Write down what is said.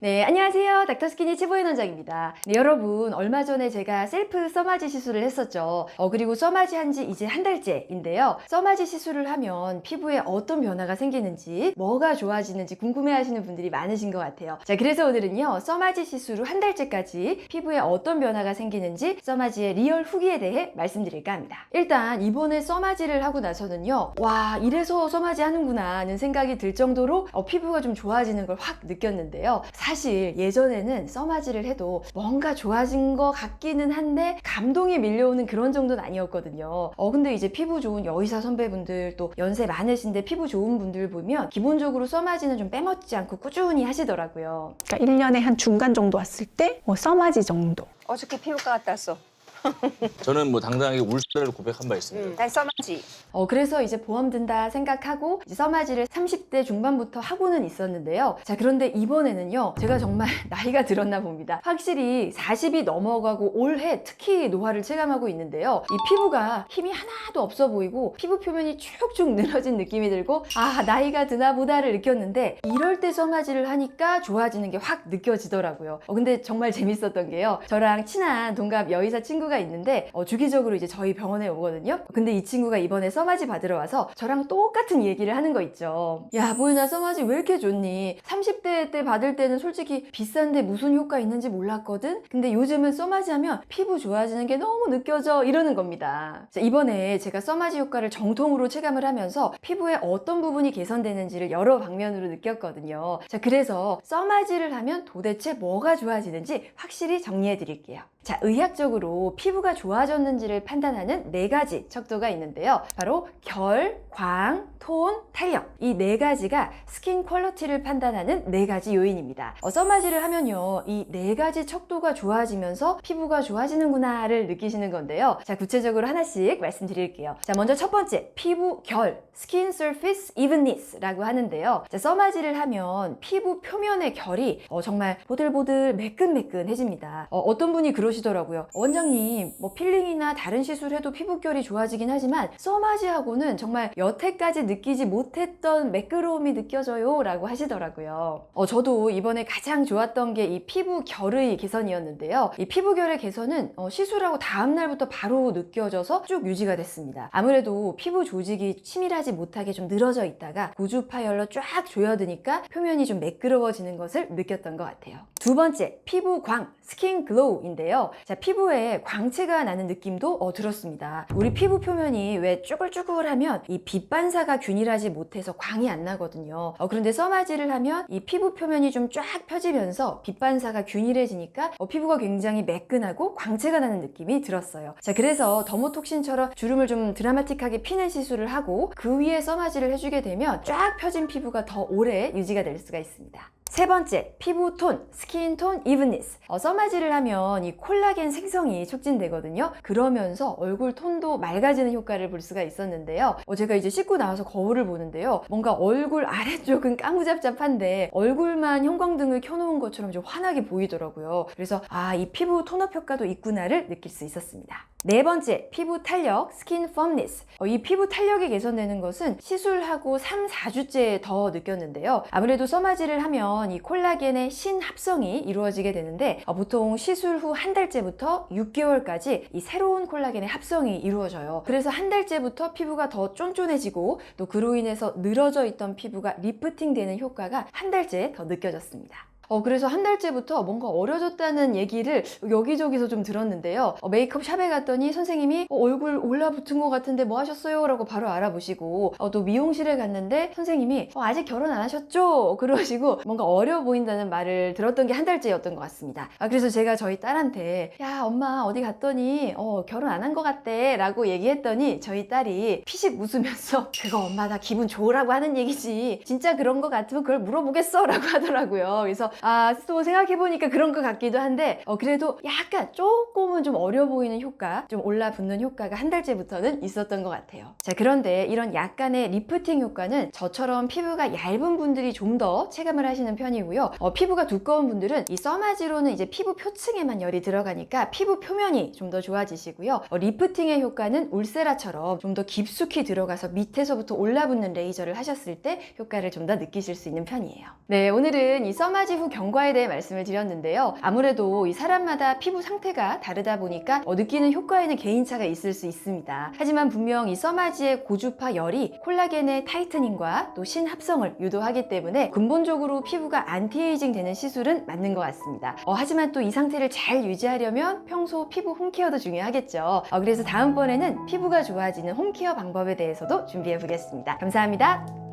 네, 안녕하세요. 닥터스키니 치보인 원장입니다. 네, 여러분, 얼마 전에 제가 셀프 써마지 시술을 했었죠. 그리고 써마지 한 지 이제 한 달째인데요. 써마지 시술을 하면 피부에 어떤 변화가 생기는지, 뭐가 좋아지는지 궁금해 하시는 분들이 많으신 것 같아요. 자, 그래서 오늘은요, 써마지 시술 후 한 달째까지 피부에 어떤 변화가 생기는지 써마지의 리얼 후기에 대해 말씀드릴까 합니다. 일단, 이번에 써마지를 하고 나서는요, 와, 이래서 써마지 하는구나 하는 생각이 들 정도로 피부가 좀 좋아지는 걸 확 느꼈는데요. 사실 예전에는 써마지를 해도 뭔가 좋아진 것 같기는 한데 감동이 밀려오는 그런 정도는 아니었거든요. 근데 이제 피부 좋은 여의사 선배분들 또 연세 많으신데 피부 좋은 분들 보면 기본적으로 써마지는 좀 빼먹지 않고 꾸준히 하시더라고요. 그러니까 1년에 한 중간 정도 왔을 때 써마지 정도. 어저께 피부과 갔다 왔어. 저는 뭐 당당하게 울살을 고백한 바 있습니다. 난 써마지. 그래서 이제 보험 든다 생각하고 이제 써마지를 30대 중반부터 하고는 있었는데요. 자, 그런데 이번에는요, 제가 정말 나이가 들었나 봅니다. 확실히 40이 넘어가고 올해 특히 노화를 체감하고 있는데요. 이 피부가 힘이 하나도 없어 보이고 피부 표면이 쭉쭉 늘어진 느낌이 들고 아, 나이가 드나 보다를 느꼈는데 이럴 때 써마지를 하니까 좋아지는 게 확 느껴지더라고요. 근데 정말 재밌었던 게요. 저랑 친한 동갑 여의사 친구가 있는데 주기적으로 이제 저희 병원에 오거든요. 근데 이 친구가 이번에 써마지 받으러 와서 저랑 똑같은 얘기를 하는 거 있죠. 야, 보이나 써마지 왜 이렇게 좋니? 30대 때 받을 때는 솔직히 비싼데 무슨 효과 있는지 몰랐거든? 근데 요즘은 써마지 하면 피부 좋아지는 게 너무 느껴져 이러는 겁니다. 자, 이번에 제가 써마지 효과를 정통으로 체감을 하면서 피부에 어떤 부분이 개선되는지를 여러 방면으로 느꼈거든요. 자, 그래서 써마지를 하면 도대체 뭐가 좋아지는지 확실히 정리해 드릴게요. 자, 의학적으로 피부가 좋아졌는지를 판단하는 4가지 척도가 있는데요. 바로 결, 광, 톤, 탄력. 이 4가지가 스킨 퀄리티를 판단하는 4가지 요인입니다. 써마지를 하면요, 이 4가지 척도가 좋아지면서 피부가 좋아지는구나를 느끼시는 건데요. 자, 구체적으로 하나씩 말씀드릴게요. 자, 먼저 첫 번째, 피부 결, 스킨 surface evenness라고 하는데요. 자, 써마지를 하면 피부 표면의 결이 정말 보들보들 매끈매끈해집니다. 어떤 분이 그러시더라고요. 원장님, 뭐 필링이나 다른 시술해도 피부결이 좋아지긴 하지만 써마지하고는 정말 여태까지 느끼지 못했던 매끄러움이 느껴져요 라고 하시더라고요. 저도 이번에 가장 좋았던 게 이 피부결의 개선이었는데요. 이 피부결의 개선은 시술하고 다음날부터 바로 느껴져서 쭉 유지가 됐습니다. 아무래도 피부 조직이 치밀하지 못하게 좀 늘어져 있다가 고주 파열로 쫙 조여드니까 표면이 좀 매끄러워지는 것을 느꼈던 것 같아요. 두 번째, 피부광, 스킨 글로우인데요. 자, 피부에 광채가 나는 느낌도 들었습니다. 우리 피부 표면이 왜 쭈글쭈글하면 이 빛 반사가 균일하지 못해서 광이 안 나거든요. 그런데 써마지를 하면 이 피부 표면이 좀 쫙 펴지면서 빛 반사가 균일해지니까 피부가 굉장히 매끈하고 광채가 나는 느낌이 들었어요. 자, 그래서 더모톡신처럼 주름을 좀 드라마틱하게 피는 시술을 하고 그 위에 써마지를 해주게 되면 쫙 펴진 피부가 더 오래 유지가 될 수가 있습니다. 세 번째, 피부톤, 스킨톤 이브니스. 써마지를 하면 이 콜라겐 생성이 촉진되거든요. 그러면서 얼굴 톤도 맑아지는 효과를 볼 수가 있었는데요. 제가 이제 씻고 나와서 거울을 보는데요. 뭔가 얼굴 아래쪽은 까무잡잡한데 얼굴만 형광등을 켜놓은 것처럼 좀 환하게 보이더라고요. 그래서 이 피부 톤업 효과도 있구나를 느낄 수 있었습니다. 네 번째, 피부 탄력, 스킨 펌니스. 이 피부 탄력이 개선되는 것은 시술하고 3, 4주째 더 느꼈는데요. 아무래도 써마지를 하면 이 콜라겐의 신합성이 이루어지게 되는데 보통 시술 후 한 달째부터 6개월까지 이 새로운 콜라겐의 합성이 이루어져요. 그래서 한 달째부터 피부가 더 쫀쫀해지고 또 그로 인해서 늘어져 있던 피부가 리프팅 되는 효과가 한 달째 더 느껴졌습니다. 그래서 한 달째부터 뭔가 어려졌다는 얘기를 여기저기서 좀 들었는데요. 메이크업 샵에 갔더니 선생님이 얼굴 올라붙은 것 같은데 뭐 하셨어요? 라고 바로 알아보시고 또 미용실에 갔는데 선생님이 아직 결혼 안 하셨죠? 그러시고 뭔가 어려 보인다는 말을 들었던 게 한 달째였던 것 같습니다. 그래서 제가 저희 딸한테 야, 엄마 어디 갔더니 결혼 안 한 것 같대 라고 얘기했더니 저희 딸이 피식 웃으면서 그거 엄마 나 기분 좋으라고 하는 얘기지 진짜 그런 것 같으면 그걸 물어보겠어? 라고 하더라고요. 그래서 또 생각해보니까 그런 것 같기도 한데 그래도 약간 조금은 좀 어려 보이는 효과, 좀 올라붙는 효과가 한 달째부터는 있었던 것 같아요. 자, 그런데 이런 약간의 리프팅 효과는 저처럼 피부가 얇은 분들이 좀 더 체감을 하시는 편이고요. 피부가 두꺼운 분들은 이 써마지로는 이제 피부 표층에만 열이 들어가니까 피부 표면이 좀 더 좋아지시고요. 리프팅의 효과는 울세라처럼 좀 더 깊숙이 들어가서 밑에서부터 올라붙는 레이저를 하셨을 때 효과를 좀 더 느끼실 수 있는 편이에요. 네, 오늘은 이 써마지 후 피부 경과에 대해 말씀을 드렸는데요. 아무래도 이 사람마다 피부 상태가 다르다 보니까 느끼는 효과에는 개인차가 있을 수 있습니다. 하지만 분명 이 써마지의 고주파 열이 콜라겐의 타이트닝과 또 신합성을 유도하기 때문에 근본적으로 피부가 안티에이징 되는 시술은 맞는 것 같습니다. 하지만 또 이 상태를 잘 유지하려면 평소 피부 홈케어도 중요하겠죠. 그래서 다음번에는 피부가 좋아지는 홈케어 방법에 대해서도 준비해 보겠습니다. 감사합니다.